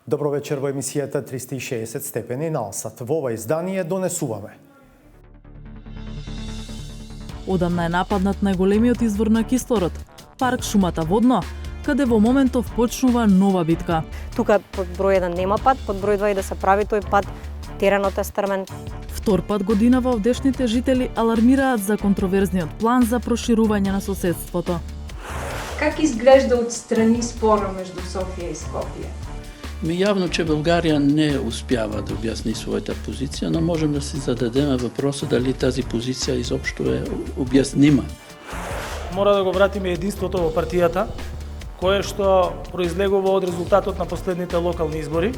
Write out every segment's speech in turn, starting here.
Добро вечер во емисијата 360 степени на Алсат. Во ова издание донесуваме. Одамна е нападнат најголемиот извор на кислород, парк Шумата Водно, каде во моментов почнува нова битка. Тука под број 1 нема пат, под број 2 и да се прави тој пат, теренот е стрмен. Втор пат годинава овдешните жители алармираат за контроверзниот план за проширување на соседството. Как изглежда отстрани спора меѓу Софија и Скопје? Јавно, че Българија не успјава да објасни својата позиција, но можем да си зададеме въпроса дали тази позиција изопшто е објаснима. Мора да го вратиме единството во партијата, кое што произлегува од резултатот на последните локални избори.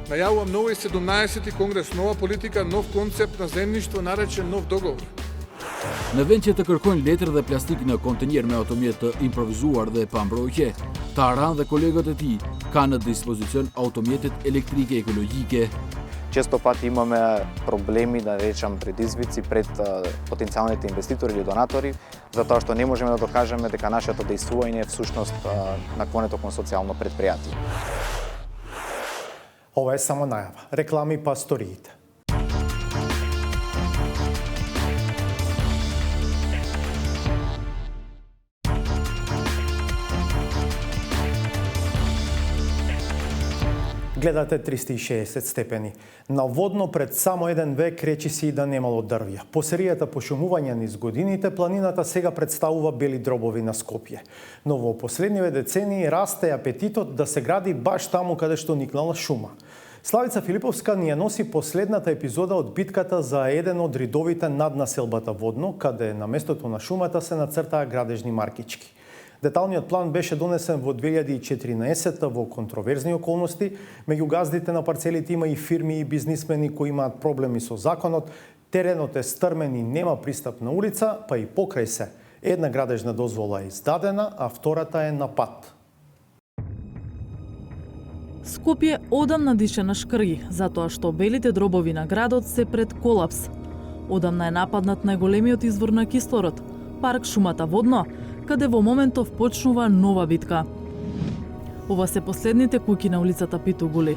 Најавувам нови 17-ти конгрес, нова политика, нов концепт на земјиштво, наречен нов договор. Në vend që të kërkojnë letër dhe plastik në kontenjer me automjet të improvisuar dhe pa mbrojtje, Taran dhe kolegët e tij kanë në dispozicion automjetet elektrike ekologjike. Често пати имаме проблеми, да речам, предизвици пред потенцијалните инвеститори или донатори, затоа што не можеме да докажеме дека нашето дејствување е всушност наклонето кон социјално предпријатие. Ова е само најава. Реклами па сториите. Гледате 360 степени. Наводно пред само еден век речи си и да немало дрвја. По серијата пошумување низ годините, планината сега представува бели дробови на Скопје. Но во последниве децении расте апетитот да се гради баш таму каде што никнала шума. Славица Филиповска ни ја носи последната епизода од битката за еден од ридовите над населбата Водно, каде на местото на шумата се нацртаа градежни маркички. Деталниот план беше донесен во 2014 во контроверзни околности. Меѓу газдите на парцелите има и фирми и бизнисмени кои имаат проблеми со законот. Теренот е стрмен и нема пристап на улица, па и покрај се. Една градежна дозвола е издадена, а втората е на пат. Скопје одамна дише на шкрги, затоа што белите дробови на градот се пред колапс. Одамна е нападнат најголемиот извор на кислород, парк Шумата Водно, каде во моментов почнува нова битка. Ова се последните куќи на улицата Питугули.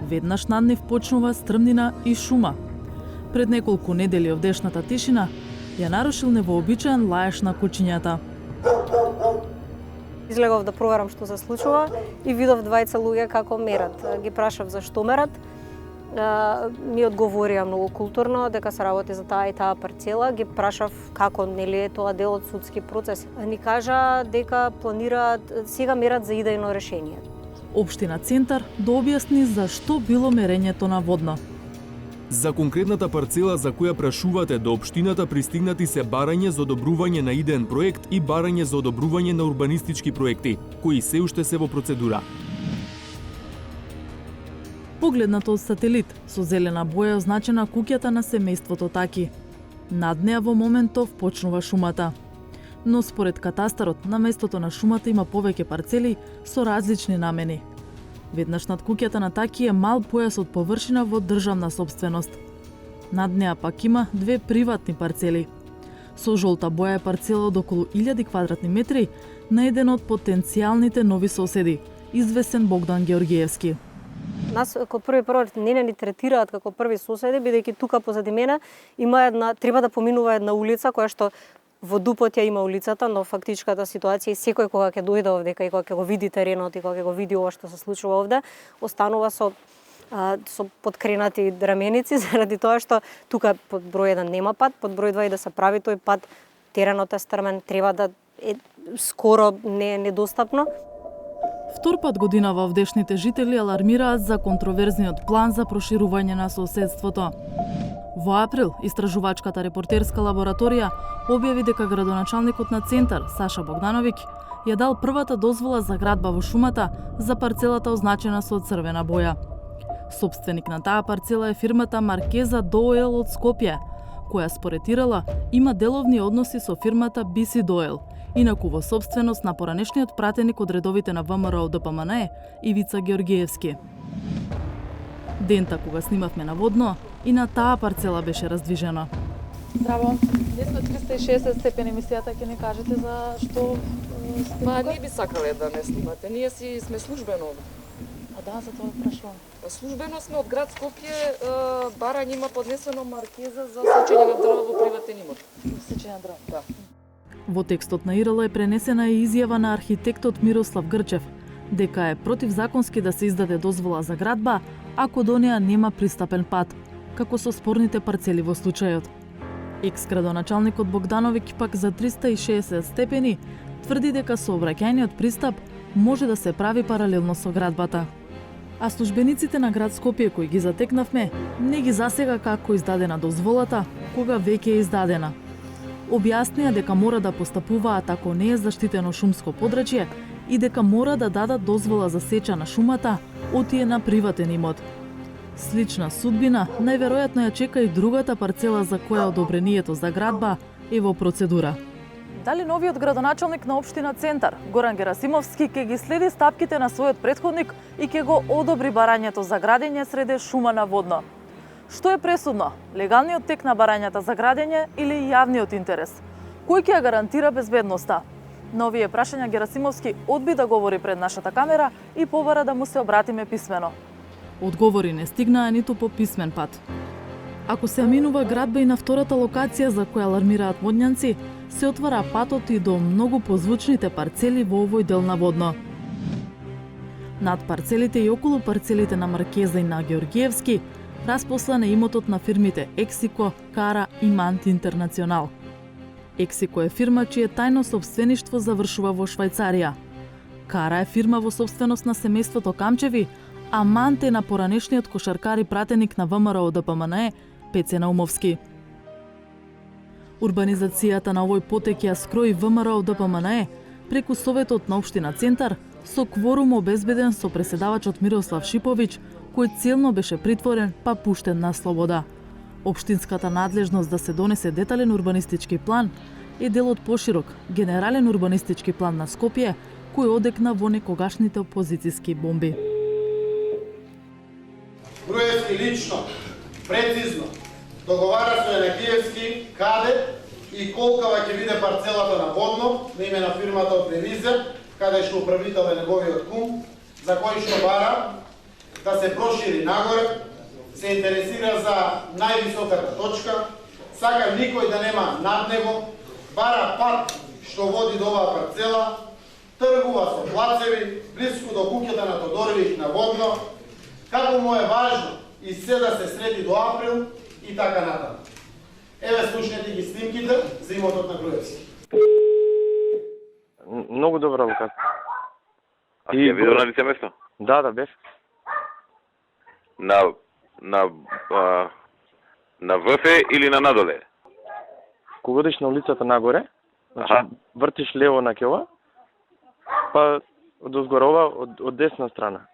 Веднаш над нив почнува стрмнина и шума. Пред неколку недели овдешната тишина ја нарушил невообичаен лаеш на кучињата. Излегов да проверам што се случува и видов двајца луѓе како мерат. Ги прашав за што мерат. Ми одговорија многу културно дека се работи за таа и таа парцела. Ги прашав како нели е тоа дел од судски процес. Ни кажа дека планираат сега мерат за идејно решение. Општина Центар да објасни зашто било мерењето на Водно. За конкретната парцела за која прашувате до општината пристигнати се барање за одобрување на идеен проект и барање за одобрување на урбанистички проекти, кои се уште се во процедура. Погледнато од сателит, со зелена боја означена куќата на семејството Таки. Над неа во моментов почнува шумата. Но според катастарот, на местото на шумата има повеќе парцели со различни намени. Веднаш над куќата на Таки е мал појас од површина во државна собственост. Над неа пак има две приватни парцели. Со жолта боја е парцела од околу 1000 квадратни метри на еден од потенцијалните нови соседи, известен Богдан Георгиевски. Нас како прво не ни третираат како први соседи, бидејќи тука позади мене има треба да поминува една улица која што во дупот ја има улицата, но фактичката ситуација и секој кога ќе дојде овдека и кога ќе го види теренот и кога ќе го види ова што се случува овде, останува со подкренати раменици заради тоа што тука под број 1 нема пат, под број 2 и да се прави тој пат, теренот е стрмен, треба да е скоро не е недостапно. Втор пат годинава овдешните жители алармираат за контроверзниот план за проширување на соседството. Во април, истражувачката репортерска лабораторија објави дека градоначалникот на Центар, Саша Богдановиќ, ја дал првата дозвола за градба во шумата за парцелата означена со црвена боја. Собственик на таа парцела е фирмата Маркеза Доел од Скопје, која според Ирала има деловни односи со фирмата BC Доел, инаку во собственост на поранешниот пратеник од редовите на ВМРО ДПМНЕ Ивица Георгиевски. Дента кога снимавме на Водно, и на таа парцела беше раздвижено. Здраво, ние сме 360 степени емисијата, ќе ни кажете за што снимате? Ние би сакале да не снимате, ние си сме службено. А да, за тоа прашувам. Службено сме од град Скопје, барање има поднесено маркеза за сечење на дрва во приватен имот. Сечење на дрва. Да. Во текстот на ИРЛ е пренесена и изјава на архитектот Мирослав Грчев, дека е противзаконски да се издаде дозвола за градба, ако до неа нема пристапен пат, како со спорните парцели во случајот. Екс-градоначалникот Богдановиќ пак за 360 степени тврди дека сообраќајниот пристап може да се прави паралелно со градбата. А службениците на град Скопје кои ги затекнавме, не ги засега како издадена дозволата, кога веќе е издадена. Објаснија дека мора да постапуваат ако не е заштитено шумско подрачје и дека мора да дадат дозвола за сеча на шумата, отие на приватен имот. Слична судбина најверојатно ја чека и другата парцела за која одобрението за градба е во процедура. Дали новиот градоначалник на општина Центар, Горан Герасимовски, ќе ги следи стапките на својот претходник и ќе го одобри барањето за градење среде шума на водно? Што е пресудно? Легалниот тек на барањата за градење или јавниот интерес? Кој ќе ја гарантира безбедноста? На овие прашања Герасимовски одби да говори пред нашата камера и побара да му се обратиме писмено. Одговори не стигнаа ниту по писмен пат. Ако се аминува градба и на втората локација за која алармираат водњанци, се отвара патот и до многу позвучните парцели во овој дел на водно. Над парцелите и околу парцелите на Маркеза и на Георгиевски распослан е имотот на фирмите Ексико, Кара и Мант Интернационал. Ексико е фирма чие тајно сопствеништво завршува во Швајцарија. Кара е фирма во сопственост на семејството Камчеви, а Мант е на поранешниот кошаркар и пратеник на ВМРО ДПМНЕ Пеце Наумовски. Урбанизацијата на овој потек ја скрои ВМРО ДПМНЕ преку Советот на општина Центар со кворум обезбеден со преседавачот Мирослав Шиповиќ, кој целно беше притворен па пуштен на слобода. Општинската надлежност да се донесе детален урбанистички план е дел од поширок генерален урбанистички план на Скопје, кој одекна во некогашните опозицијски бомби. Груевски лично, прецизно, договара со Енакиевски каде и колкава ќе биде парцелата на водно на име на фирмата од Ревизер, каде што управител е неговиот кум, за кој што бара да се прошири нагоре, се интересира за највисоката точка, сака никој да нема над него, бара пат што води до оваа парцела, тргува со плацеви, близко до куќата на Тодоровиќ на водно, како му е важно и се да се среди до април и така натаму. Еве слушнете ги снимките за имотот на Груевски. Многу добра локација. А ти ја видел на лице место? Да, беше. На ВФ или на надоле? Кога одиш на улицата нагоре, значи вртиш лево на кева, па одозгорова од десна страна.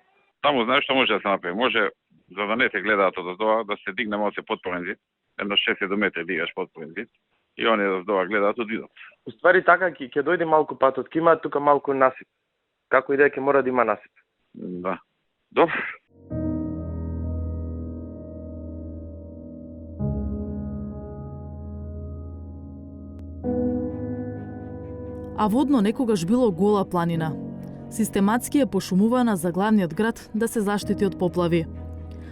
Таму знаеш што може да се направи? Може, за да не се гледаат од тоа, да се дигне малце подпорен зид, едно 6 метри дигаш подпорен зид, и оние од тоа гледаат од видот. Уствари така ќе дојде малку патот, ќе има тука малку насип. Како и да ќе мора да има насип. Да. Добро. А водно некогаш било гола планина. Систематски е пошумувана за главниот град да се заштити од поплави.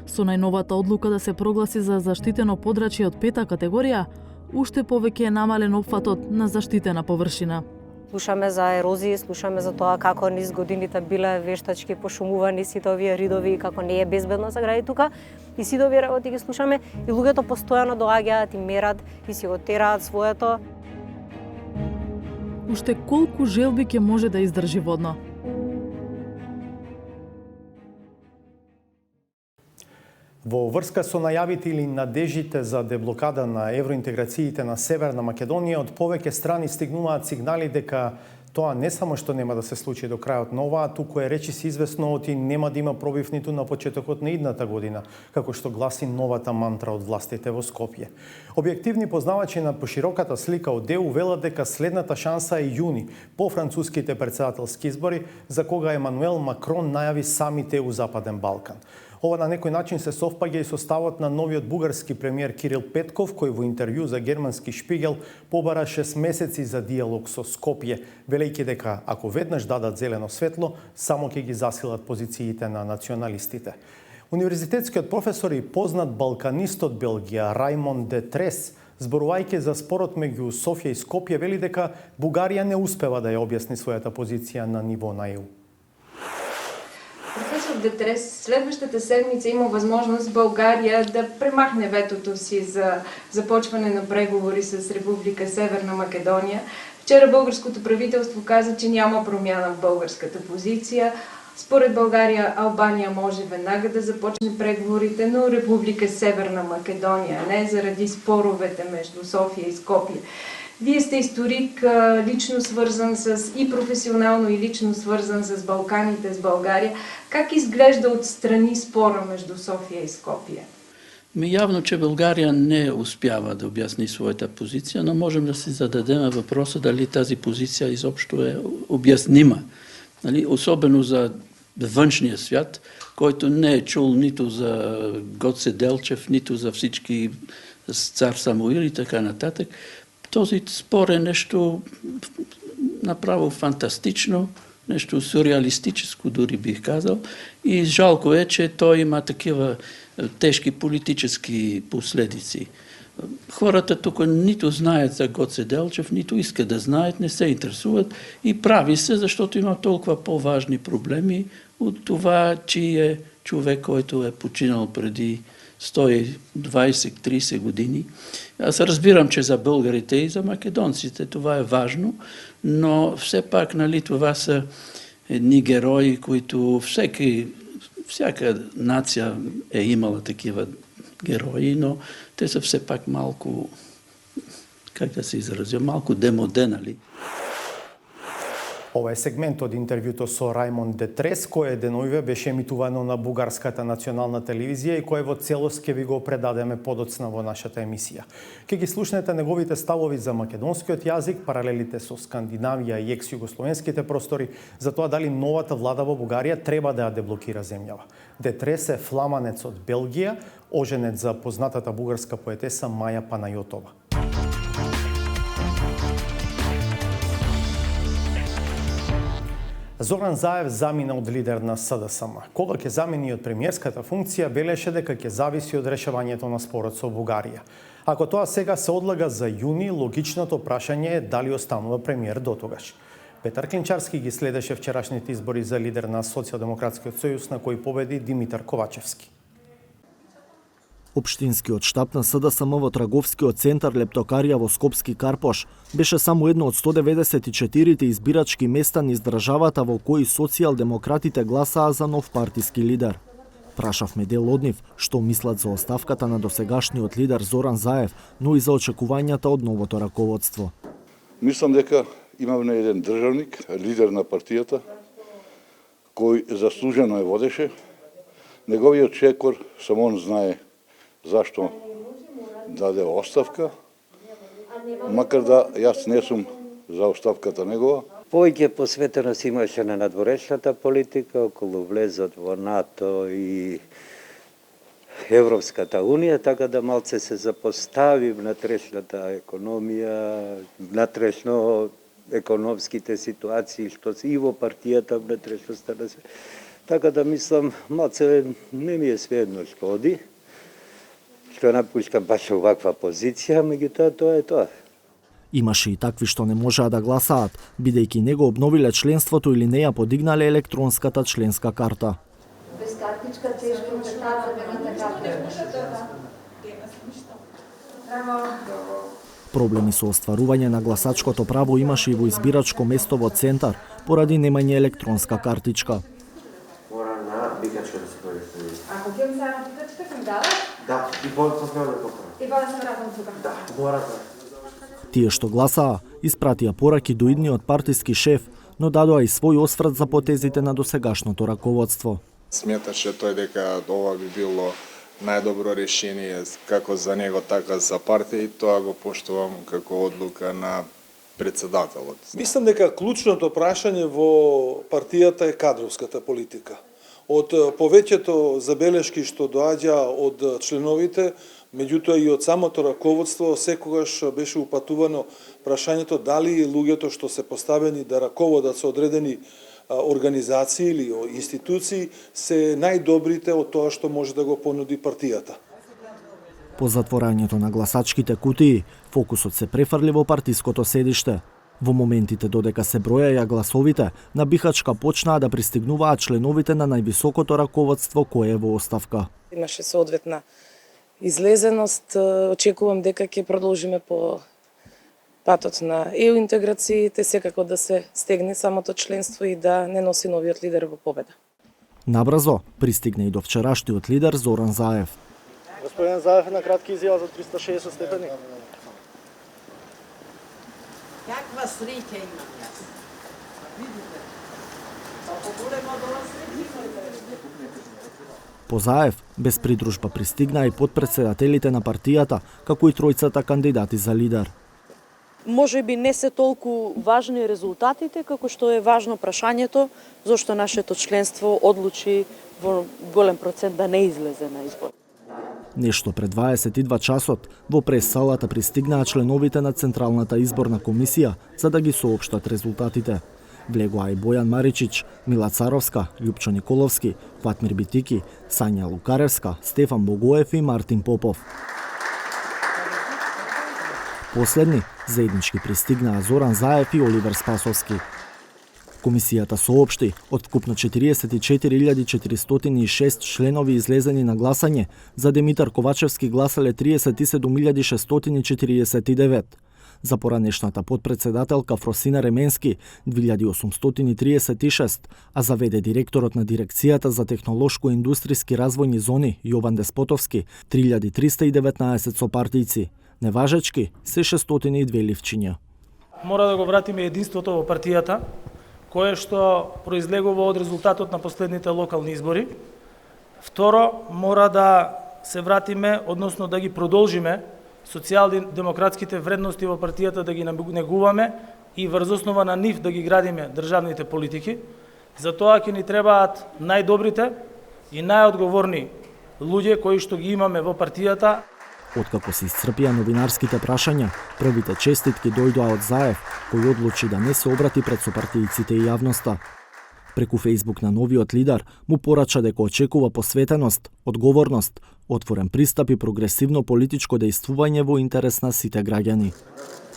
Со најновата одлука да се прогласи за заштитено подрачје од 5 категорија, уште повеќе е намален опфатот на заштитена површина. Слушаме за ерозии, слушаме за тоа како низ годините биле вештачки пошумувани сите овие ридови и како не е безбедно за гради тука. И сите овие работи ги слушаме и луѓето постојано доаѓаат и мерат и си го тераат своето. Уште колку желби ќе може да издржи водно? Во врска со најавите или надежите за деблокада на евроинтеграциите на Северна Македонија, од повеќе страни стигнуваат сигнали дека тоа не само што нема да се случи до крајот на оваа, туку е речиси известно оти нема да има пробив ниту на почетокот на идната година, како што гласи новата мантра од властите во Скопје. Објективни познавачи на пошироката слика од ЕУ велат дека следната шанса е јуни, по француските претседателски избори, за кога Емануел Макрон најави самите у Западен Балкан. Ова на некој начин се совпаѓа и со ставот на новиот бугарски премиер Кирил Петков, кој во интервју за германски Шпигел побара 6 месеци за диалог со Скопје, велејќи дека ако веднаш дадат зелено светло, само ќе ги засилат позициите на националистите. Универзитетскиот професор и познат балканист од Белгија Раймон де Трес, зборувајќи за спорот меѓу Софија и Скопје, вели дека Бугарија не успева да ја објасни својата позиција на ниво на ЕУ. Професор Детрес, следващата седмица има възможност България да премахне ветото си за започване на преговори с Република Северна Македония. Вчера българското правителство каза, че няма промяна в българската позиция. Според България, Албания може веднага да започне преговорите, но Република Северна Македония не, заради споровете между София и Скопие. Вие сте историк, лично свързан с и професионално и лично свързан с Балканите, с България. Как изглежда отстрани спора между София и Скопие? Явно, че България не успява да обясни своята позиция, но можем да си зададем въпроса дали тази позиция изобщо е обяснима. Особено за външния свят, който не е чул нито за Гоце Делчев, нито за всички цар Самуил и така нататък. Този спор е нещо направо фантастично, нещо сюрреалистическо, дори бих казал. И жалко е, че той има такива тежки политически последици. Хората тук нито знаят за Гоце Делчев, нито искат да знаят, не се интересуват и прави се, защото има толкова по-важни проблеми от това, че е човек, който е починал преди 120-30 години. Аз разбирам, че за българите и за македонците това е важно, но все пак, това са едни герои, които всяка нация е имала такива герои, но те са все пак малко, как да се изразя, малко демоде, нали? Ова е сегмент од интервјуто со Раймон де Трес, кое деноиве беше емитувано на Бугарската национална телевизија и кое во целост ќе ви го предадеме подоцна во нашата емисија. Ке ги слушнете неговите ставови за македонскиот јазик, паралелите со Скандинавија и екс-југословенските простори, за тоа дали новата влада во Бугарија треба да ја деблокира земјава. Де Трес е фламанец од Белгија, оженет за познатата бугарска поетеса Маја Панајотова. Зоран Заев замина од лидер на СДСМ. Кога ќе замени од премиерската функција, белеше дека ќе зависи од решавањето на спорот со Бугарија. Ако тоа сега се одлага за јуни, логичното прашање е дали останува премиер дотогаш. Петар Клинчарски ги следеше вчерашните избори за лидер на Социјалдемократскиот сојуз, на кој победи Димитар Ковачевски. Општинскиот штаб на СДСМ во Траговскиот центар Лептокарија во Скопски Карпош беше само едно од 194 избирачки места низ државата во кои социјалдемократите гласаа за нов партиски лидер. Прашавме дел од нив што мислат за оставката на досегашниот лидер Зоран Заев, но и за очекувањата од новото раководство. Мислам дека имаме еден државник, лидер на партијата, кој заслужено ја водеше. Неговиот чекор само он знае зашто даде оставка, макар да јас не сум за оставката негова. Повеќе посветеност имаше на надворешната политика околу влезот во НАТО и Европската Унија, така да малце се запостави внатрешната економија, внатрешно економските ситуации, што се и во партијата внатрешноста да се. Така да мислам, малце не ми е сведно што оди, што напушкам баш оваква позиција, меѓутоа тоа е тоа. Имаше и такви што не можеа да гласаат, бидејќи не го обновиле членството или не ја подигнале електронската членска карта. Без картичка тешко да става Проблеми со остварување на гласачкото право имаше и во избирачко место во центар, поради немање електронска картичка. Мора на бикачка да се користи. Ако ќе ми само бикачка, ќе ми дадат? Да, и по-тоа да покажа. И па да се вратам тука? Да, мора да. Тие што гласаа, испратија пораки до идниот партиски шеф, но дадоа и свој осврт за потезите на досегашното раководство. Сметаше тој дека ова би било најдобро решение како за него, така за партија и тоа го поштувам како одлука на председателот. Мислам дека клучното прашање во партијата е кадровската политика. Од повеќето забелешки што доаѓа од членовите, меѓутоа и од самото раководство, секогаш беше упатувано прашањето дали луѓето што се поставени да раководат со одредени организации или институции се најдобрите од тоа што може да го понуди партијата. По затворањето на гласачките кутии, фокусот се префрли во партиското седиште. Во моментите додека се бројаја гласовите, на Бихачка почнаа да пристигнуваат членовите на највисокото раководство кое е во оставка. Имаше соодветна излезеност, очекувам дека ќе продолжиме по патот на ЕУ интеграциите, секако да се стегне самото членство и да не носи новиот лидер во победа. Набрзо пристигна и до вчерашниот лидер Зоран Заев. Господин Заев, на кратки изјава за 360 степени. Каква среќа имам јас. Видите? Па поголема од ова По Заев, без придружба пристигнаа и подпредседателите на партијата, како и тројцата кандидати за лидер. Може би не се толку важни резултатите, како што е важно прашањето зошто нашето членство одлучи во голем процент да не излезе на избор. Нешто пред 22 часот, во прес-салата пристигнаа членовите на Централната изборна комисија за да ги соопштат резултатите. Влегоа и Бојан Маричич, Мила Царовска, Љупчо Николовски, Ватмир Битики, Сања Лукаревска, Стефан Богоев и Мартин Попов. Последни заеднички пристигнаа Зоран Заев и Оливер Спасовски. Комисијата соопшти од вкупно 44.406 членови излезени на гласање, за Димитар Ковачевски гласале 37.649. За поранешната подпредседателка Фросина Ременски 2836, а за ВД директорот на Дирекцијата за технолошко-индустријски развојни зони Јован Деспотовски 3319 со партијци. Неважечки се 602 ливчиња. Мора да го вратиме единството во партијата, кое што произлегува од резултатот на последните локални избори. Второ, мора да се вратиме, односно да ги продолжиме социјалдемократските вредности во партијата, да ги негуваме и врз основа на нив да ги градиме државните политики. Затоа ќе ни требаат најдобрите и најодговорни луѓе кои што ги имаме во партијата. Откако се исцрпија новинарските прашања, првите честитки дојдоа од Заев, кој одлучи да не се обрати пред сопартијците и јавноста. Преку Фејсбук на новиот лидер му порача дека очекува посветеност, одговорност, отворен пристап и прогресивно политичко дејствување во интерес на сите граѓани.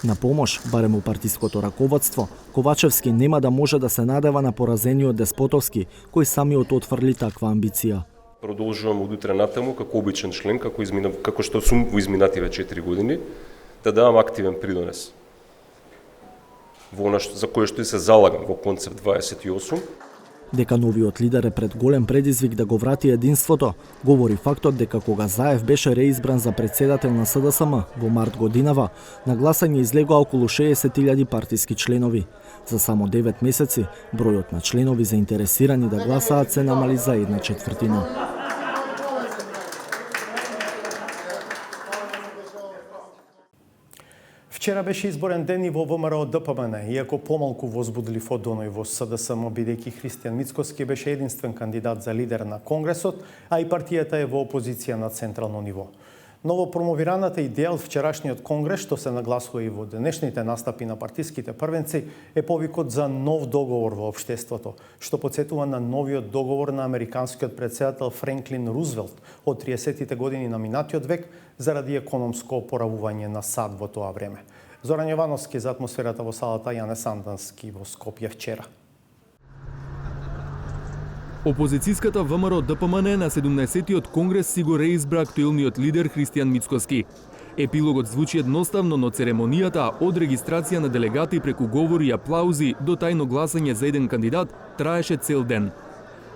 На помош, барем у партиското раководство, Ковачевски нема да може да се надева на поразениот Деспотовски, кој самиот отфрли таква амбиција. Продолжувам од утре натаму како обичен член, како што сум во изминативе 4 години, да давам активен придонес во она за кое што и се залагам во концепт 28. Дека новиот лидер е пред голем предизвик да го врати единството, говори фактот дека кога Заев беше реизбран за председател на СДСМ во март годинава, на гласање излегоа околу 60.000 партиски членови. За само 9 месеци, бројот на членови заинтересирани да гласаат се намали за 1/4. Вчера беше изборен ден и во ВМРО ДПМН, иако помалку возбудлив од оној во СДСМ, бидејќи Христијан Мицкоски беше единствен кандидат за лидер на Конгресот, а и партијата е во опозиција на централно ниво. Новопромовираната идеја од вчерашниот конгрес, што се нагласува и во денешните настапи на партиските првенци, е повикот за нов договор во општеството, што потсетува на новиот договор на американскиот претседател Френклин Рузвелт од 30-тите години на минатиот век заради економско опоравување на САД во тоа време. Зоран Јовановски за атмосферата во салата Јане Сандански во Скопје вчера. Опозицијската ВМРО ДПМН на 17-тиот конгрес си го реизбра актуелниот лидер Христијан Мицкоски. Епилогот звучи едноставно, но церемонијата од регистрација на делегати преку говори и аплаузи до тајно гласање за еден кандидат траеше цел ден.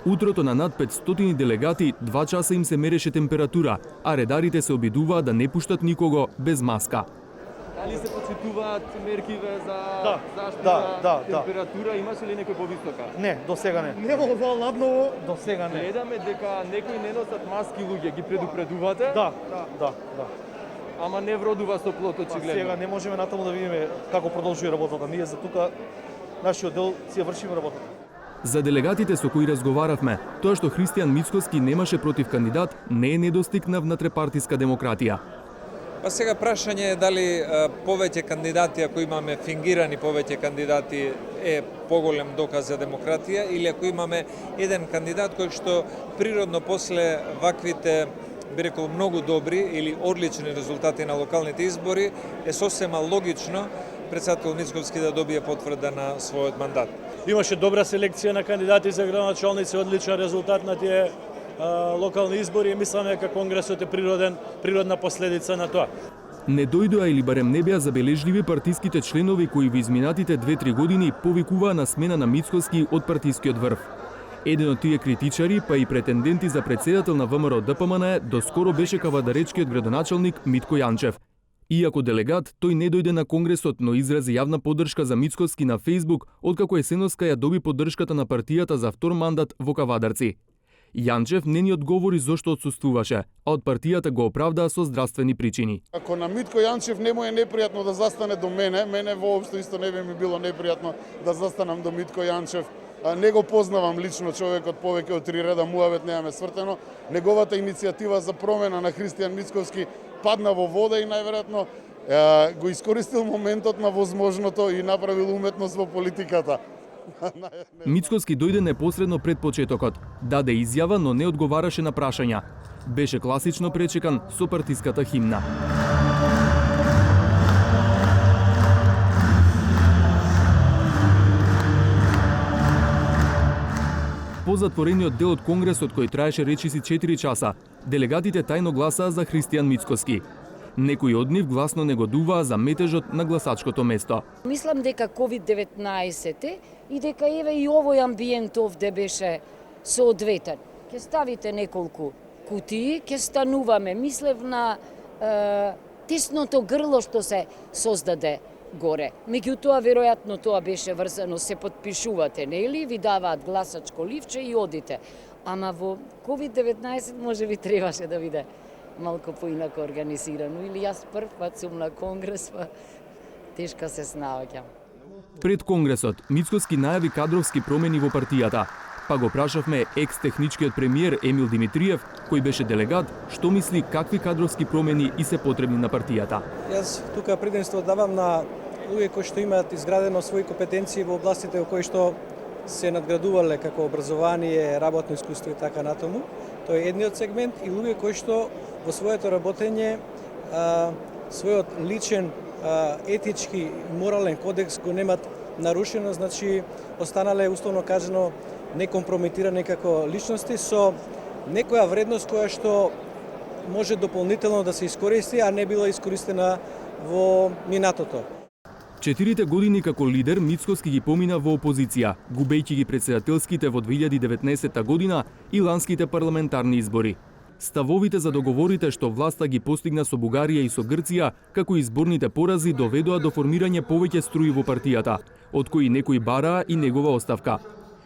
Утрото на над 500 делегати 2 часа им се мереше температура, а редарите се обидуваа да не пуштат никого без маска. Дали се почитуваат меркиве за заштита температура? Имаше ли некој повисока? Не, до сега не. Не во ладново, до сега не. Гледаме дека некои не носат маски луѓе, ги предупредувате? Да. Ама не вродува со плот очигледно. Сега не можеме натаму да видиме како продолжува работата. Ние за тука нашиот дел си ја вршиме работата. За делегатите со кои разговаравме, тоа што Христијан Мицкоски немаше против кандидат не е недостиг на внатрепартиска демократија. Па сега прашање е дали повеќе кандидати, ако имаме фингирани повеќе кандидати, е поголем доказ за демократија, или ако имаме еден кандидат кој што природно после ваквите, би рекол, многу добри или одлични резултати на локалните избори, е сосема логично председател Мицковски да добие потврда на својот мандат. Имаше добра селекција на кандидати за градоначалници, одличен резултат на тие локални избори и мислам дека Конгресот е природна последица на тоа. Не дојдоа или барем не беа забележливи партиските членови кои во изминатите 2-3 години повикуваа на смена на Мицкоски од партискиот врв. Еден од тие критичари, па и претенденти за председател на ВМРО ДПМН, доскоро беше кавадаречкиот градоначалник Митко Јанчев. Иако делегат, тој не дојде на Конгресот, но изрази јавна поддршка за Мицкоски на Фејсбук, откако есеноска ја доби поддршката на партијата за втор мандат во Кавадарци. Јанчев не ни одговори зошто отсуствуваше, а од партијата го оправдаа со здравствени причини. Ако на Митко Јанчев не му е непријатно да застане до мене воопшто исто не би ми било непријатно да застанам до Митко Јанчев. Не го познавам лично човекот, повеќе од 3 реда муавет немаме свртено. Неговата иницијатива за промена на Христијан Мицковски падна во вода и најверојатно го искористил моментот на возможното и направил уметност во политиката. Мицкоски дојде непосредно пред почетокот, даде изјава, но не одговараше на прашања. Беше класично пречекан со партиската химна. По затворениот дел од Конгресот, кој траеше речиси 4 часа, делегатите тајно гласаа за Христијан Мицкоски. Некои од нив гласно негодуваа за метежот на гласачкото место. Мислам дека COVID-19 и дека еве и овој амбиент овде беше соодветен. Ке ставите неколку кутии, ке стануваме. Мислев на тесното грло што се создаде горе. Меѓутоа, веројатно тоа беше врзано, се подпишувате, нели? Ви даваат гласачко ливче и одите. Ама во COVID-19 може би требаше да биде малку поинако организирано. Или јас прв пат сум на Конгрес, па тешко се снаоѓам. Пред Конгресот, Мицкоски најави кадровски промени во партијата. Па го прашавме екс-техничкиот премиер Емил Димитриев, кој беше делегат, што мисли какви кадровски промени и се потребни на партијата. Јас тука предимство давам на луѓе кои што имаат изградено своји компетенции во областите во кои што се надградувале како образование, работно искуство и така натаму. Тоа е едниот сегмент и луѓе кои што во своето работење својот личен етички и морален кодекс го немат нарушено, значи останале условно кажано некомпрометирани како личности со некоја вредност која што може дополнително да се искористи, а не била искористена во минатото. 4 години како лидер Мицкоски ги помина во опозиција, губејќи ги председателските во 2019 година и ланските парламентарни избори. Ставовите за договорите што власта ги постигна со Бугарија и со Грција, како и изборните порази доведоа до формирање повеќе струи во партијата, од кои некои бараа и негова оставка.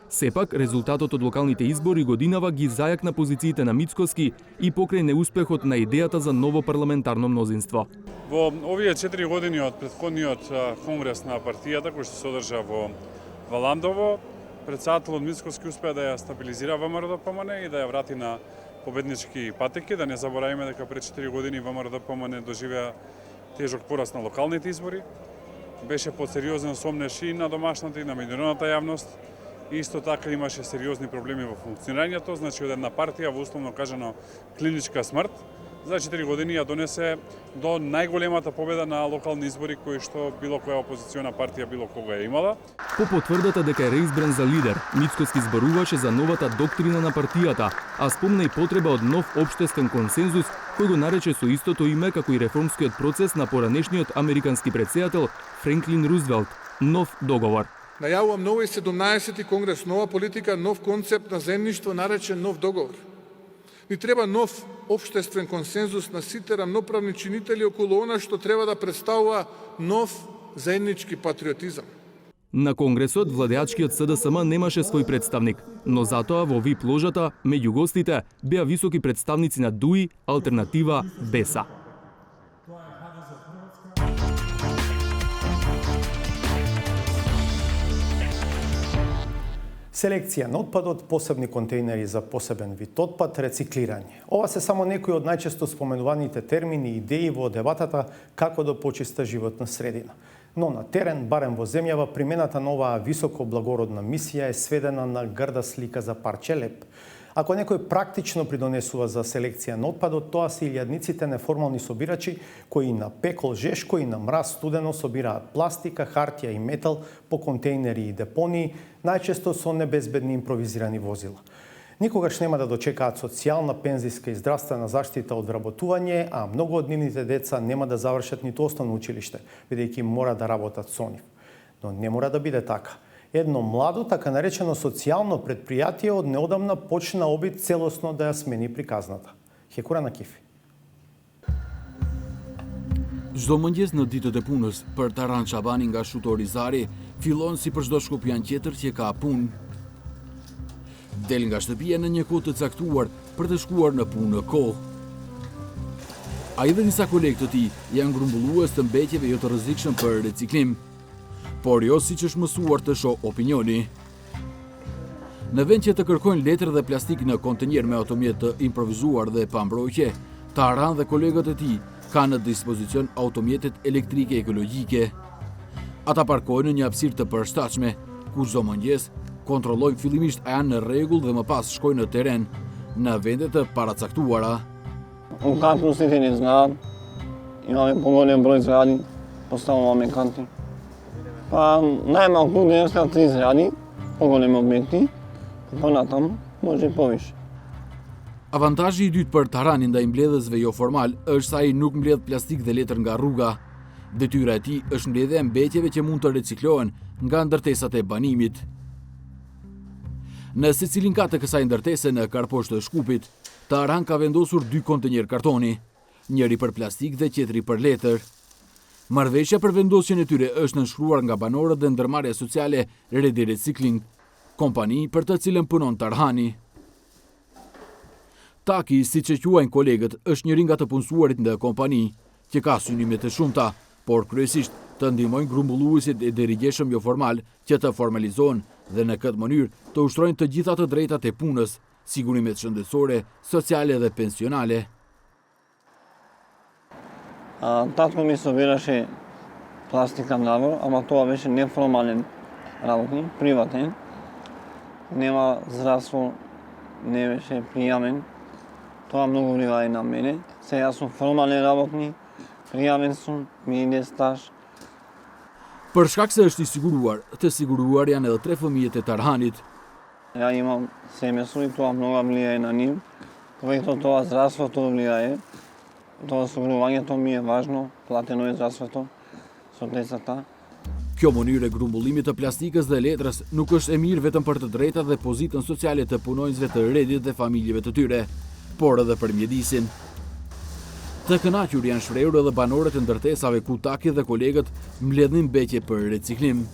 Сепак, резултатот од локалните избори годинава ги зајакна позициите на Мицкоски и покрај неуспехот на идејата за ново парламентарно мнозинство. Во овие 4 години од претходниот конгрес на партијата, кој што се одржа во Валандово, председателот Мицкоски успеа да ја стабилизира ВМРО ДПМН и да ја врати на победнички патеки. Да не забораваме дека пред 4 години ВМРО ДПМН доживеа тежок пораз на локалните избори. Беше под сериозен сомнеш и на домашната и на меѓународната јавност. Исто така имаше сериозни проблеми во функционирањето, значи од една партија во условно кажано клиничка смрт, за 4 години ја донесе до најголемата победа на локални избори кои што било која опозициона партија било кога ја имала. По потврдата дека е реизбран за лидер, Мицкоски зборуваше за новата доктрина на партијата, а спомна и потреба од нов општествен консензус, кој го нарече со истото име како и реформскиот процес на поранешниот американски претседател Франклин Рузвелт – нов договор. Најавувам нови 17-ти конгрес, нова политика, нов концепт на заедништво наречен нов договор. Ни треба нов општествен консензус на сите рамноправни чинители околу она што треба да представува нов заеднички патриотизам. На Конгресот владеачкиот СДСМ немаше свој представник, но затоа во ВИП ложата меѓу гостите беа високи представници на ДУИ, Алтернатива, БЕСА. Селекција на отпадот, посебни контейнери за посебен вид отпад, рециклирање. Ова се само некои од најчесто споменуваните термини и идеи во дебатата како да почиста животна средина. Но на терен, барем во земјава, примената на оваа високо благородна мисија е сведена на грда слика за парче леп. Ако некој практично придонесува за селекција на отпадот, тоа се илјадниците неформални собирачи кои на пекол жешко и на мраз студено собираат пластика, хартија и метал по контейнери и депонии, најчесто со небезбедни импровизирани возила. Никогаш нема да дочекаат социјална, пензиска и здравствена заштита од вработување, а многу од нивните деца нема да завршат ниту основно училиште, бидејќи мора да работат со нив. Но не мора да биде така. Едно младо, така наречено социјално предпријатие од неодамна почна обид целосно да ја смени приказната. Хекура на Кифи. Çdo mëngjes në ditët e punës, për Taran Çabani nga Shutori Zari, fillon si për çdo shkopian tjetër që ka punë. Del nga shtëpia në një kohë të caktuar për të shkuar në punë në kohë. Ai dhe disa kolegë të tij janë grumbullues të mbetjeve jo të rrezikshëm për reciklim, por jo siç është mësuar të shoh opinioni. Në vend që të kërkojnë letër dhe plastik në kontenjer me automjet të improvizuar dhe pa mbrojtje, Taran dhe kolegët e tij kanë në dispozicion automjetet elektrike ekologjike. Ata parkojnë në një hapësirë të përshtatshme, ku çdo mëngjes kontrollojnë fillimisht a janë në rregull dhe më pas shkojnë në teren, në vende të paracaktuara. Unë kanë pusitin e znat, imam pogone mbroj zgradi, postavljamo me kanti. Pa najma u kudu jest 3 zgradi, pogone me objekti, po na tam može povish. Avantazhi i dytë për Taranin ndaj mbledhësve jo formal është sa ai nuk mbledh plastik dhe letër nga rruga. Detyra e tij është mbledhja e mbetjeve që mund të reciklohen nga ndërtesat e banimit. Në secilin kat të kësaj ndërtese në Karposh të Shkupit, Taran ka vendosur 2 kontenjer kartoni, njëri për plastik dhe tjetri për letër. Marrëveshja për vendosjen e tyre është nënshkruar nga banorët dhe ndërmarrja sociale Ready Recycling, kompani për të cilën punon Tarhani. Taki, siç e quajnë kolegët, është njëri nga të punësuarit në kompani, që ka synime të shumta, por kryesisht të ndihmojnë grumbulluesit e dirigjeshëm jo formal që të formalizohen dhe në këtë mënyrë të ushtrojnë të gjitha të drejtat e punës, sigurimet shëndetësore, sociale dhe pensionale. Татко ми собираше пластика мляво, ама тоа беше неформален работник, приватен. Нема здравство, не беше пријамен. Тоа многу влијае на мене. Сега сум формален работник, пријамен сум, ми иде стаж. Për shkak se është i siguruar, të siguruar janë edhe 3 fëmijët e Tarhanit. Ja imam семејство и тоа многу влијае на нив. Повеќе тоа здравството влијае. Тоа осигурувањето ми е важно, платено е здравството со децата. Kjo mënyrë e grumbullimit të plastikës dhe letrës nuk është e mirë vetëm për të drejtat dhe pozitën sociale të punonjësve të Redit dhe familjeve të tyre, por edhe për mjedisin. Të kënaqur janë shprehur edhe banorët e ndërtesave ku Taki dhe kolegët mbledhin mbetje për reciklim.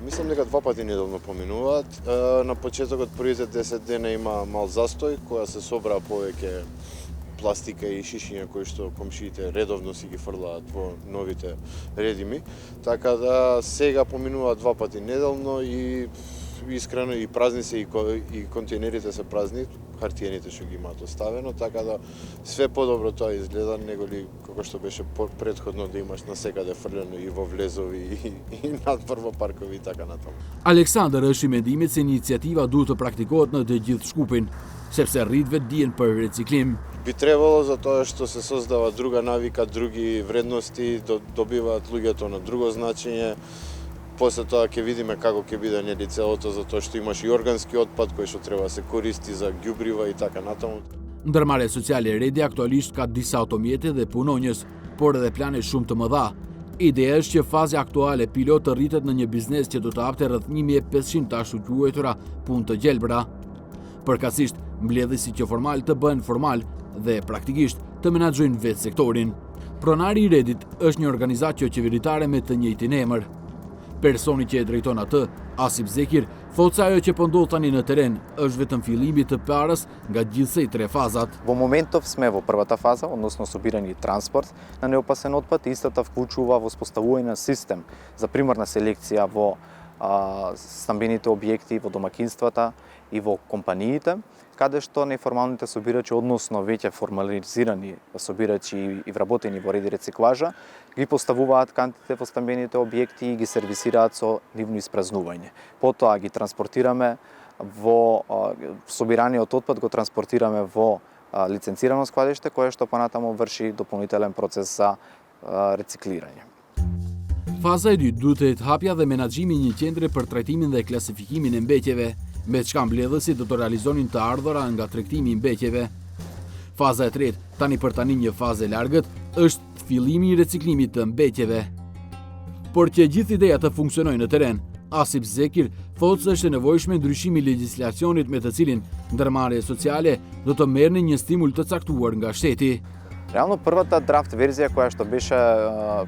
Мислам дека 2 пати неделно поминуваат. На почетокот првите 10 дена има мал застој, која се собра повеќе пластика и шишиња кои што комшиите редовно си ги фрлаат во новите редими. Така да сега поминуваат 2 пати неделно и искрено и празни се и контейнерите се празни, хартиените што ги имаат оставено, така да све подобро тоа изгледа неголи како што беше претходно да имаш насекаде фрлено и во влезови и надвор во паркови и така натаму. Aleksandër është i mendimit se iniciativa duhet të praktikohet në të gjithë Shkupin, sepse rritëve dijen për reciklim. Би требало за тоа што се создава друга навика, други вредности, добиваат луѓето на друго значење. После тоа ќе видиме како ќе биде нели целото, затоа што имаш и органски отпад кој што треба да се користи за ѓубрива и така натаму. Ndërmarrja sociale e Redi aktualisht ka disa automjete dhe punonjës, por edhe plane shumë të mëdha. Ideja është që faza aktuale pilot të rritet në një biznes që do të hapte rreth 1500 të ashtu quajtura punë të gjelbra. Përkatësisht, mbledhësit që formal të bëhen formal dhe praktikisht të menaxhojnë vetë sektorin. Pronari i Redit është një organizatë qeveritare me të njëjtin emër. Personi që e drejton atë, Asip Zekir, thotë se ajo që po ndodh tani në teren është vetëm fillimi të parës nga gjithsej 3 fazat. Во моментов сме во првата фаза, односно собирање и транспорт на неопасен отпад. Истата вклучува воспоставување на систем за примарна селекција во стамбените објекти во домакинствата и во компаниите, каде што неформалните собирачи, односно веќе формализирани собирачи и вработени во реди рециклажа, ги поставуваат кантите во стамбените објекти и ги сервисираат со нивно испразнување. Потоа ги транспортираме во собираниот отпад, го транспортираме во лиценцирано складиште, кое што понатаму врши дополнителен процес за рециклирање. Faza e dytë duhet të hapja dhe menaxhimi një qendre për trajtimin dhe klasifikimin e mbetjeve, me çka mbledhësit do të realizonin të ardhura nga tregtimi i mbetjeve. Faza e tretë, tani për tani një fazë e largët, është fillimi i reciklimit të mbetjeve. Por që gjithë ideja të funksionojë në teren, Asip Zekir thotë se është e nevojshme ndryshimi i legjislacionit me të cilin ndërmarrjet sociale do të merrnin një stimul të caktuar nga shteti. Реално првата драфт верзија која што беше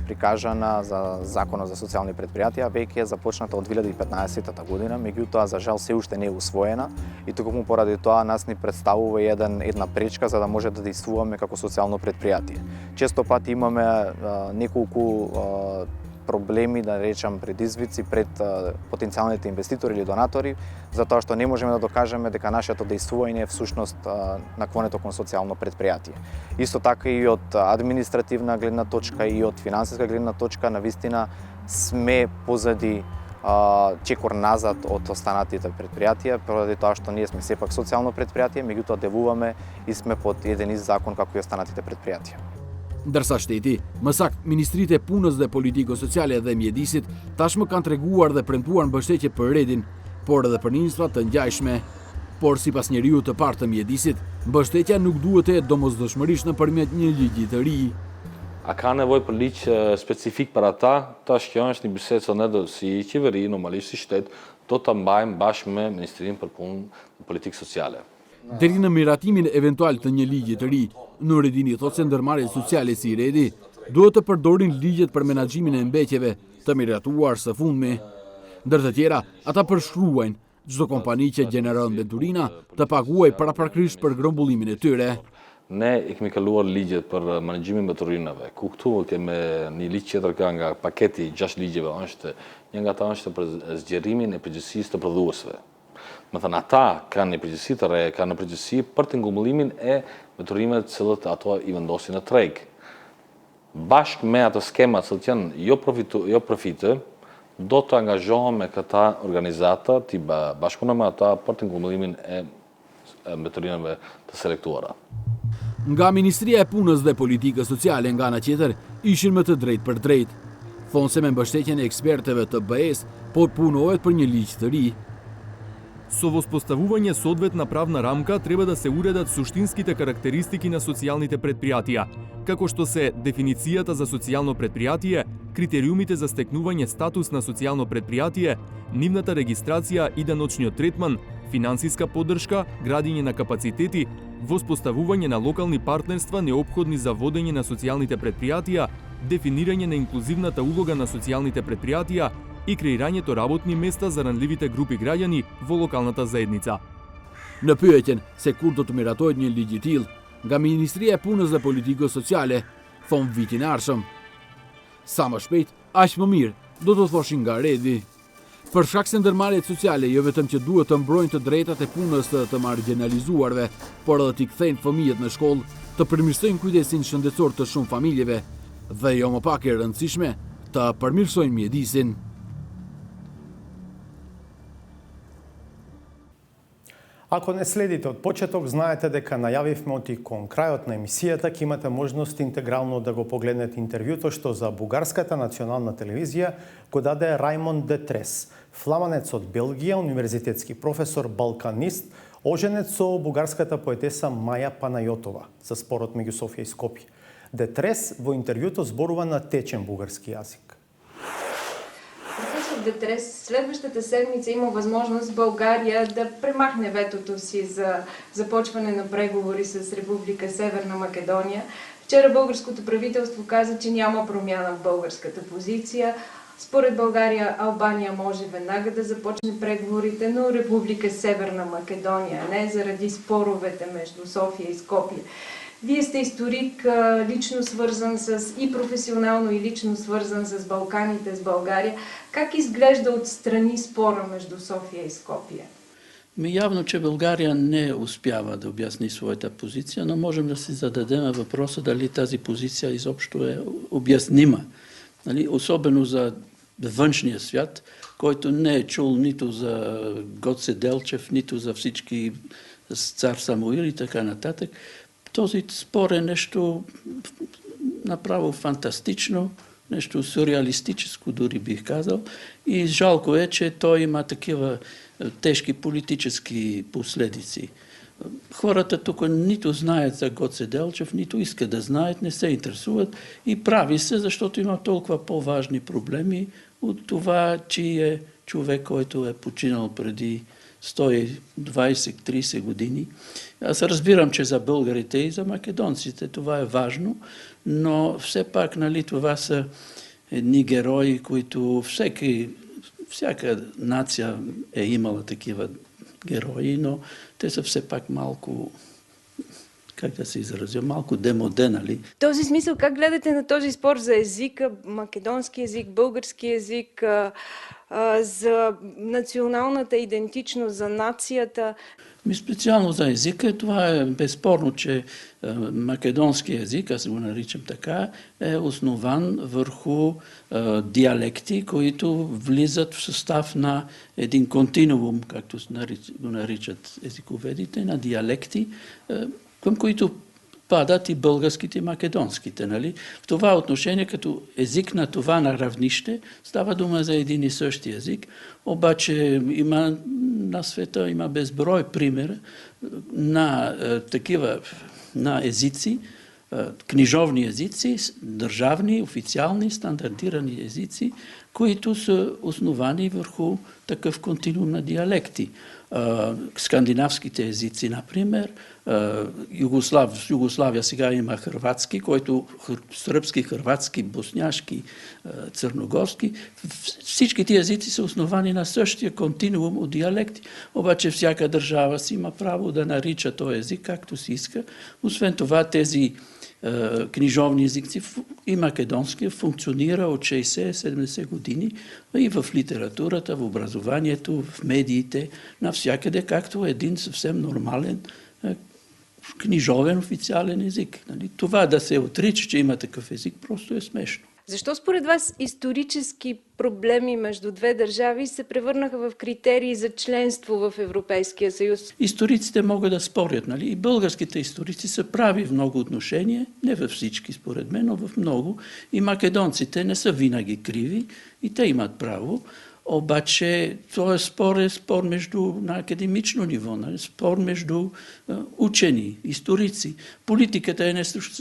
прикажана за Законот за социјални предпријатија веќе е започната од 2015 година, меѓутоа за жал се уште не е усвоена и токму поради тоа нас ни представува една пречка за да може да действуваме како социјално предпријатие. Често пати имаме неколку проблеми, да речам предизвици пред потенцијалните инвеститори или донатори, затоа што не можеме да докажеме дека нашето действување е всушност наклонето кон социјално предпријатие. Исто така и од административна гледна точка и од финансиска гледна точка, навистина сме позади чекор назад од останатите предпријатија, поради тоа што ние сме сепак социјално предпријатие, меѓутоа делуваме и сме под еден ист закон како и останатите предпријатија. Ndërsa shteti, më saktë Ministritë e Punës dhe Politikës Sociale dhe Mjedisit tashmë kanë treguar dhe premtuar mbështetje për redin, por edhe për nisma të ngjajshme. Por sipas njeriu të parë të Mjedisit, mbështetja nuk duhet të jetë domosdoshmërisht nëpërmjet një ligji të ri. A ka nevojë për ligj specifik për ata? Tash kjo është një bisedë që ne si qeveri, normalisht si shtet, do ta mbajmë bashkë me Ministrinë për Punë dhe Politikë Sociale. Deri në miratimin eventual të një ligji të ri, Nureddini thotë se ndërmarrjet sociale si redi duhet të përdorin ligjet për menaxhimin e mbetjeve të miratuar së fundmi. Ndër të tjera, ata përshkruajnë çdo kompani që gjeneron mbenturina të paguajë paraprakisht për grumbullimin e tyre. Ne i kemi kaluar ligjet për menaxhimin e mbenturinave. Ku këtu kemi një ligj tjetër nga paketi 6 ligjeve, është një nga ata është për zgjerimin e përgjegjësisë të prodhuesve. Më thënë, ata kanë një përgjegjësi të re, kanë një përgjegjësi për të ngumbullimin e mbeturimeve të cilët ato i vendosin në treg. Bashkë me ato skema që janë jo profite, do të angazhohem me këta organizata, të bashkëpunojmë me ata për të ngumbullimin e mbeturimeve të selektuara. Nga Ministria e Punës dhe Politikës Sociale nga ana tjetër ishin më të drejtë për drejtë. Thonë se me mbështetjen e eksperteve të BE-s, po punohet për një ligj të ri. Со воспоставување соодветна правна рамка треба да се уредат суштинските карактеристики на социјалните предпријатија, како што се дефиницијата за социјално предпријатие, критериумите за стекнување статус на социјално предпријатие, нивната регистрација и даночниот третман, финансиска поддршка, градење на капацитети, воспоставување на локални партнерства неопходни за водење на социјалните предпријатија, дефинирање на инклузивната улога на социјалните предпријатија и креирањето работни места за ранливите групи граѓани во локалната заедница. Në pyetjen se kur do të miratohet një ligj i tillë, nga Ministria e Punës dhe Politikës Sociale thon vitin e ardhshëm. Sa më shpejt, aq më mirë, do të thoshin nga redi. Për shkak se ndërmarrjet sociale jo vetëm që duhet të mbrojnë të drejtat e punës të marginalizuarve, por edhe t'i kthejnë fëmijët në shkollë, të përmirësojnë kujdesin shëndetësor të shumë familjeve dhe jo më pak e rëndësishme, të përmirësojnë mjedisin. Ако не следите од почеток, знаете дека најавивме оти кон крајот на емисијата ќе имате можност интегрално да го погледнете интервјуто што за Бугарската национална телевизија го даде Рајмон Детрес, фламанец од Белгија, универзитетски професор, балканист, оженет со бугарската поетеса Маја Панајотова за спорот меѓу Софија и Скопје. Детрес во интервјуто зборува на течен бугарски јазик. Детрес, следващата седмица има възможност България да премахне ветото си за започване на преговори с Република Северна Македония. Вчера българското правителство каза, че няма промяна в българската позиция. Според България, Албания може веднага да започне преговорите, но Република Северна Македония не, заради споровете между София и Скопие. Вие сте историк, лично свързан и професионално, и лично свързан с Балканите, с България. Как изглежда отстрани спора между София и Скопие? Явно, че България не успява да обясни своята позиция, но можем да си зададем въпроса дали тази позиция изобщо е обяснима. Нали? Особено за външния свят, който не е чул нито за Гоце Делчев, нито за всички цар Самуил и така нататък. Този спор е нещо направо фантастично, нещо сюрреалистическо, дори бих казал. И жалко е, че той има такива тежки политически последици. Хората тук нито знаят за Гоце Делчев, нито искат да знаят, не се интересуват и прави се, защото има толкова по-важни проблеми от това, че е човек, който е починал преди 120-30 години. Аз разбирам, че за българите и за македонците това е важно, но все пак, нали, това са едни герои, които всяка нация е имала такива герои, но те са все пак малко, как да се изразя, малко демоде, нали? В този смисъл, как гледате на този спор за езика, македонски език, български език, за националната идентичност, за нацията? Специално за езика, това е безспорно, че македонски език, аз го наричам така, е основан върху диалекти, които влизат в състав на един континуум, както го наричат езиковедите, на диалекти, към които падат и българските и македонските. Нали? В това отношение, като език на това на равнище, става дума за един и същи език, обаче на света има безброй пример на такива на езици, книжовни езици, държавни, официални, стандартирани езици, които са основани върху такъв континуум на диалекти. Скандинавските езици, например, в Югославия сега има хърватски, който сръбски, хърватски, босняшки, църногорски. Всички тези езици са основани на същия континуум от диалекти. Обаче всяка държава си има право да нарича този език както си иска. Освен това, тези книжовни езици и македонския функционира от 60-70 години и в литературата, в образованието, в медиите, навсякъде, както един съвсем нормален книжовен официален език. Това да се отрича, че има такъв език, просто е смешно. Защо според вас исторически проблеми между две държави се превърнаха в критерии за членство в Европейския съюз? Историците могат да спорят, нали? И българските историци са прави в много отношения, не във всички според мен, но в много. И македонците не са винаги криви и те имат право. Обаче този спор е спор на академично ниво, нали? Спор между учени, историци. Политиката е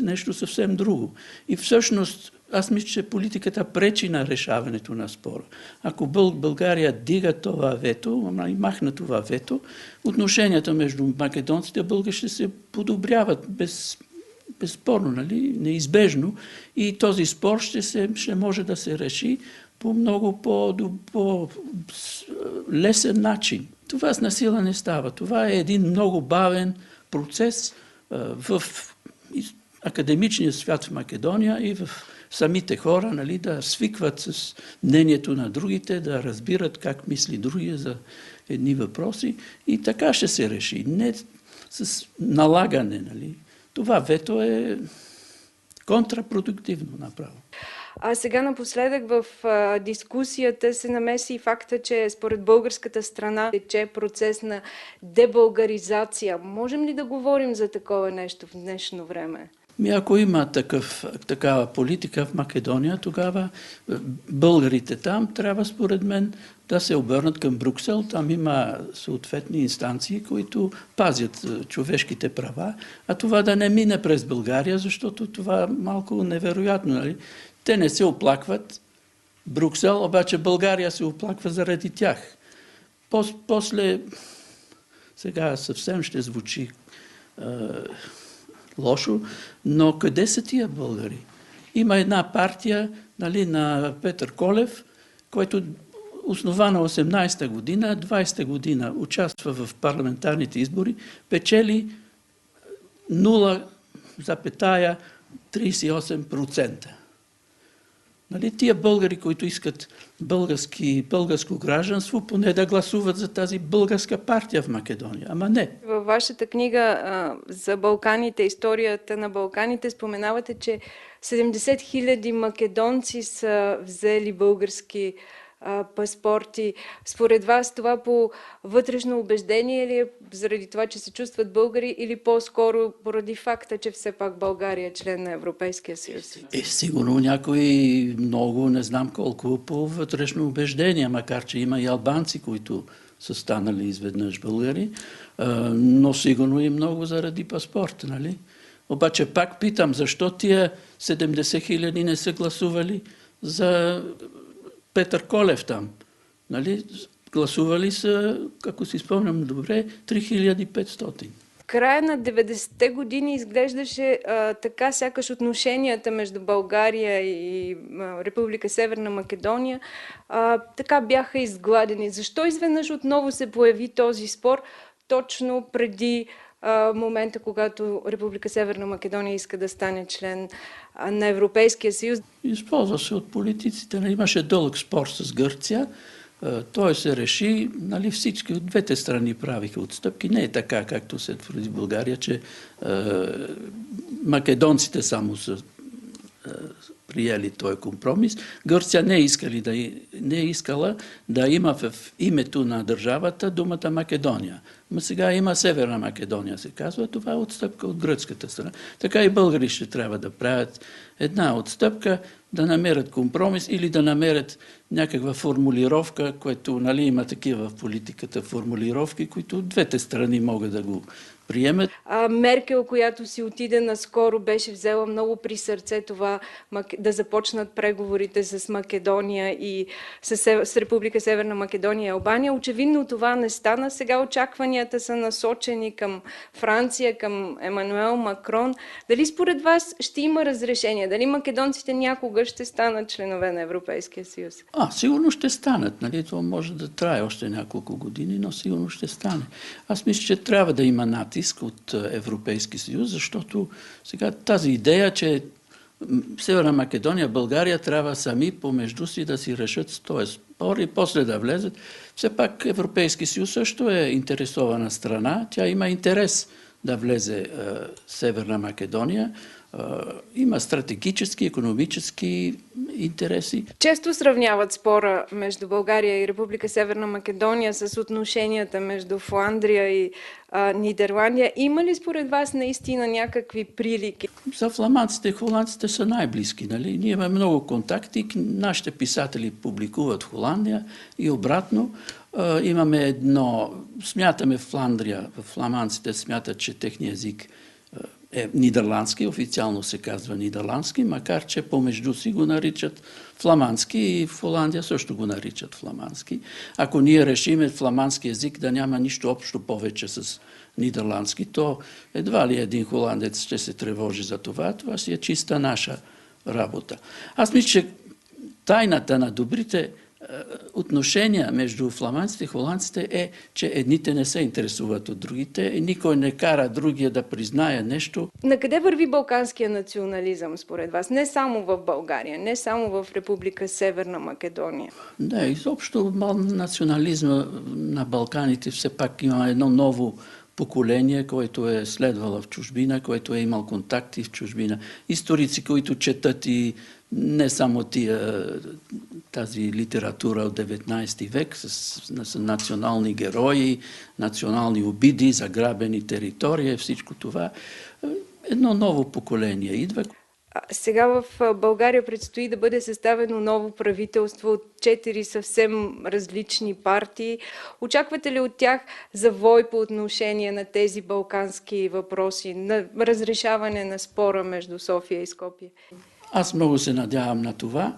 нещо съвсем друго. И всъщност аз мисля, че политиката пречи на решаването на спора. Ако България дига това вето, и махна това вето, отношенията между македонците и българи ще се подобряват безспорно, нали? Неизбежно. И този спор ще може да се реши по много по-лесен начин. Това с насила не става. Това е един много бавен процес в академичния свят в Македония и в самите хора, нали, да свикват с мнението на другите, да разбират как мисли другия за едни въпроси и така ще се реши. Не с налагане. Нали. Това вето е контрапродуктивно направо. А сега напоследък в дискусията се намеси и факта, че според българската страна тече процес на дебългаризация. Можем ли да говорим за такова нещо в днешно време? Ако има такава политика в Македония, тогава българите там трябва, според мен, да се обърнат към Брюксел. Там има съответни инстанции, които пазят човешките права, а това да не мине през България, защото това е малко невероятно. Нали? Те не се оплакват Брюксел, обаче България се оплаква заради тях. После, сега съвсем ще звучи лошо, но къде са тия българи? Има една партия, нали, на Петър Колев, който основана 18-та година, 20-та година участва в парламентарните избори, печели 0 0,38%. Нали, тия българи, които искат българско гражданство, поне да гласуват за тази българска партия в Македония. Ама не. Във вашата книга за Балканите, историята на Балканите, споменавате, че 70 000 македонци са взели български паспорти. Според вас това по вътрешно убеждение ли е, заради това, че се чувстват българи, или по-скоро поради факта, че все пак България е член на Европейския съюз? Сигурно някои много, не знам колко, по вътрешно убеждение, макар че има и албанци, които са станали изведнъж българи, но сигурно и много заради паспорта, нали? Обаче пак питам, защо тия 70 000 не са гласували за Петър Колев там? Нали? Гласували са, ако си спомням добре, 3500. Края на 90-те години изглеждаше така, сякаш отношенията между България и Република Северна Македония така бяха изгладени. Защо изведнъж отново се появи този спор точно преди момента, когато Република Северна Македония иска да стане член на Европейския съюз? Използва се от политиците. Имаше дълъг спор с Гърция. Той се реши, нали, всички от двете страни правиха отстъпки. Не е така, както се твърди в България, че македонците само са приели този компромис. Гърция не е искала да има в името на държавата думата Македония. Но сега има Северна Македония, се казва. Това е отстъпка от гръцката страна. Така и българи ще трябва да правят една отстъпка, да намерят компромис или да намерят някаква формулировка, което, нали, има такива в политиката формулировки, които двете страни могат да го приемат. Меркел, която си отиде наскоро, беше взела много при сърце това да започнат преговорите с Македония и с Република Северна Македония и Албания. Очевидно това не стана. Сега очакванията са насочени към Франция, към Емануел Макрон. Дали според вас ще има разрешение? Дали македонците някога ще станат членове на Европейския съюз? Сигурно ще станат. Нали? Това може да трае още няколко години, но сигурно ще стане. Аз мисля, че трябва да има натиск от Европейски съюз, защото сега тази идея, че Северна Македония, България трябва сами помежду си да си решат този спор и после да влезат. Все пак Европейски съюз също е интересована страна. Тя има интерес да влезе Северна Македония. Има стратегически, икономически интереси. Често сравняват спора между България и Република Северна Македония с отношенията между Фландрия и Нидерландия. Има ли според вас наистина някакви прилики? За фламандците и холандците са най-близки. Нали? Ние имаме много контакти. Нашите писатели публикуват в Холандия и обратно. Имаме смятаме Фландрия, фламандците смятат, че техният език е нидерландски, официално се казва нидерландски, макар че помежду си го наричат фламандски и в Холандия също го наричат фламандски. Ако ние решиме фламандски език да няма нищо общо повече с нидерландски, то едва ли един холандец ще се тревожи за това. Това си е чиста наша работа. Аз мисля, че тайната на добрите отношения между фламандците и холандците е, че едните не се интересуват от другите и никой не кара другия да признае нещо. Накъде върви балканския национализъм според вас? Не само в България, не само в Република Северна Македония. Не, изобщо национализма на Балканите все пак има едно ново поколение, което е следвало в чужбина, което е имал контакти в чужбина. Историци, които четат и не само тази литература от 19 век с национални герои, национални обиди, заграбени територии, всичко това. Едно ново поколение идва. Сега в България предстои да бъде съставено ново правителство от 4 съвсем различни партии. Очаквате ли от тях завой по отношение на тези балкански въпроси, на разрешаване на спора между София и Скопие? Аз много се надявам на това.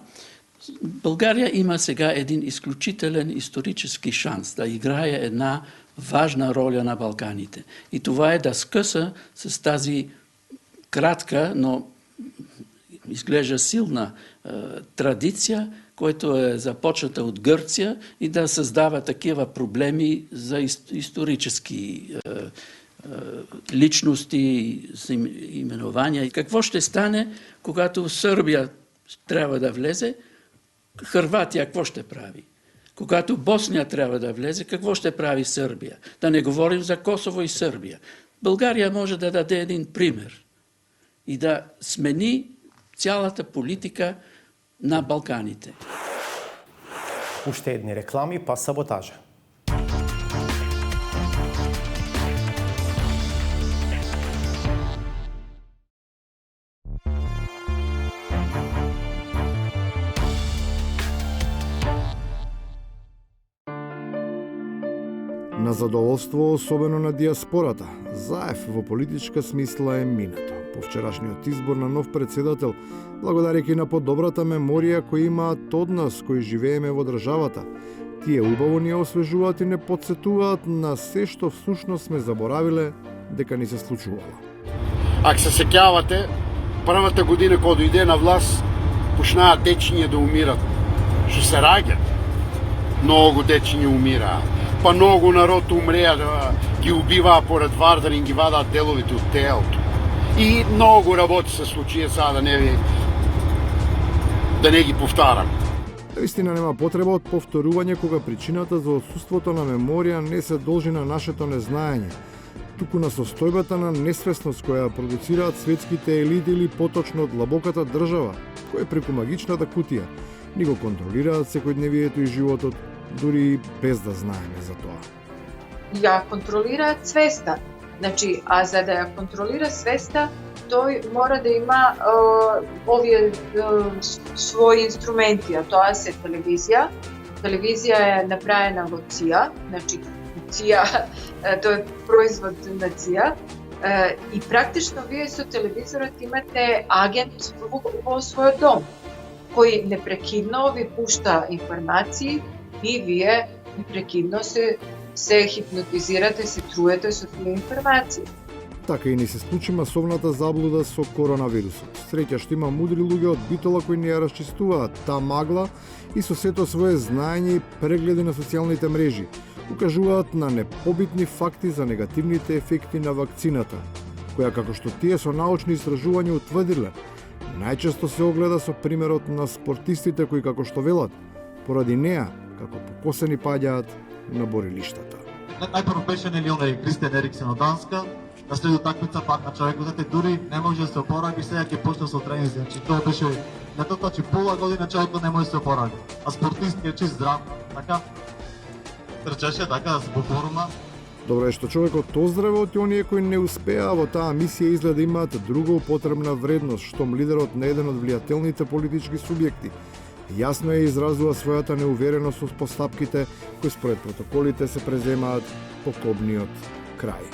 България има сега един изключителен исторически шанс да играе една важна роля на Балканите. И това е да скъса с тази кратка, но изглежда силна традиция, която е започната от Гърция и да създава такива проблеми за исторически личности, именования. Какво ще стане, когато Сърбия трябва да влезе? Хърватия какво ще прави? Когато Босния трябва да влезе, какво ще прави Сърбия? Да не говорим за Косово и Сърбия. България може да даде един пример и да смени цялата политика на Балканите. Уште едни реклами, па саботажа. На задоволство, особено на диаспората, Заев во политичка смисла е минато. По вчерашниот избор на нов председател, благодарејќи на подобрата меморија која имаат од нас кои живееме во државата, тие убаво ни освежуваат и не подсетуваат на се што всушност сме заборавиле дека ни се случувало. Ако се сеќавате, првата година кога дојде на власт, почнаа дечиња да умират. Што се раѓат? Многу дечиња умираат. Па многу народ умреа, ги убиваа поред Вардарин, ги вадаат деловите од телото. И многу работи се случи, сега да не ги повтарам. Наистина нема потреба од повторување кога причината за отсуството на меморија не се должи на нашето незнаење, туку на состојбата на несвесност која продуцираат светските елити или поточно длабоката држава, која преку магичната кутија ни го контролираат секојдневието и животот, дури без да знаеме за тоа. Ја контролираат свеста. Значи, а за да ја контролира свеста, тој мора да има овие своји инструменти, а тоа се телевизија. Телевизија е направена во ЦИА, значи ЦИА, тој е производ на ЦИА. И практично вие со телевизорот имате агент во својот дом, кој непрекидно ви пушта информации и вие непрекидно се хипнотизирате, се труете со тие информации. Така и ни се случи масовната заблуда со коронавирусот. Среќа што има мудри луѓе од Битола кои не ја расчистуваат таа магла и со сето свое знаење и прегледи на социјалните мрежи укажуваат на непобитни факти за негативните ефекти на вакцината, која како што тие со научни истражувања утврдиле, најчесто се огледа со примерот на спортистите кои како што велат, поради неа како покосени паѓаат на борилиштата. Најпрво беше нели онај Кристијан Ериксен од Данска, на следот такмица падна човекот, дури не може да се опорави, сега ќе почне со тренинзи. Значи тоа беше на тоа че пола година човекот не може да се опорави, а спортистот е чист здрав, така трчеше така да се по форма. Добро е што човекот оздраве од оние кои не успеа во таа мисија изгледа имаат друга употребна вредност, штом лидерот на еден од влијателните политички субјекти јасно е изразува својата неувереност со постапките кои според протоколите се преземаат по кобниот крај.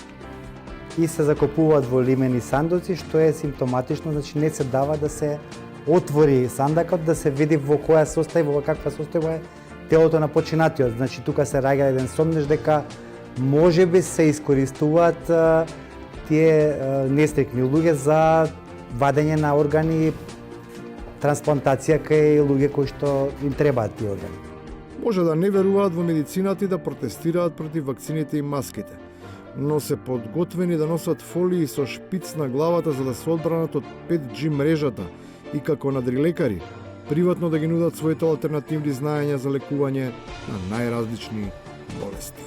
И се закопуваат во лимени сандоци, што е симптоматично, значи не се дава да се отвори сандакот, да се види во која состојба, во каква состојба е телото на починатиот. Значи тука се раѓа еден сомнеш дека можеби се искористуваат тие нестрикни луѓе за вадење на органи, трансплантација кај луѓе кои што им требаат тие органи. Може да не веруваат во медицината и да протестираат против вакцините и маските, но се подготвени да носат фолии со шпиц на главата за да се одбранат од 5G мрежата и како надрилекари, приватно да ги нудат своите алтернативни знаења за лекување на најразлични болести.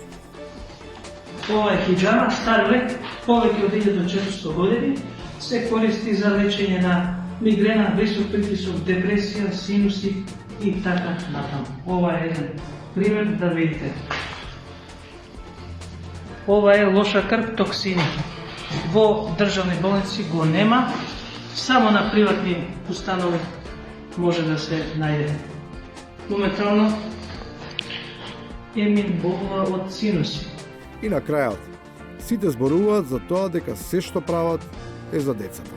Ова е хиджама, стар лек, повеќе од 1400 години, се користи за лечење на мигрена, висок притисок, депресија, синуси и така натаму. Ова е еден пример да видите. Ова е лоша крв, токсини. Во државни болници го нема, само на приватни установи може да се најде. Моментално Емин болува од синуси. И на крајот, сите зборуваат за тоа дека се што прават е за децата.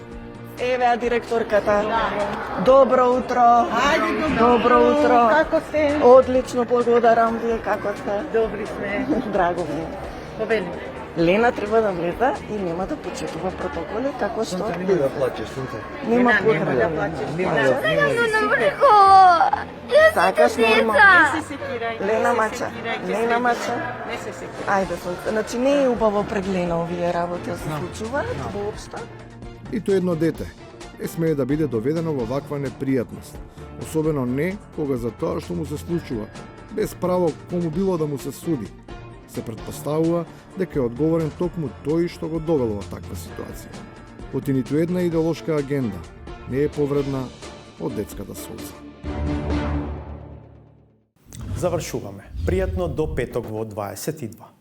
Еве директорката. Добро утро. Добро утро. Како сте? Одлично, благодарам. Вие како сте? Добри сме. Драго ми. Победни. Лена треба да влезе и нема да почитува протоколи, како што... Нема да плачеш, Сунце. Нема потреба да плачеш. Сакаш нормално. Лена Мача. Лена Мача. Ајде, Сунце. Значи не е убаво пред Лена овие работи да се случуваат воопшто. И тоа едно дете не смее да биде доведено во ваква непријатност. Особено не кога за тоа што му се случува, без право кому било да му се суди. Се претпоставува дека е одговорен токму тој што го довел во таква ситуација. Оти ниту една идеолошка агенда не е повредна од детската солза. Завршуваме. Пријатно до петок во 22.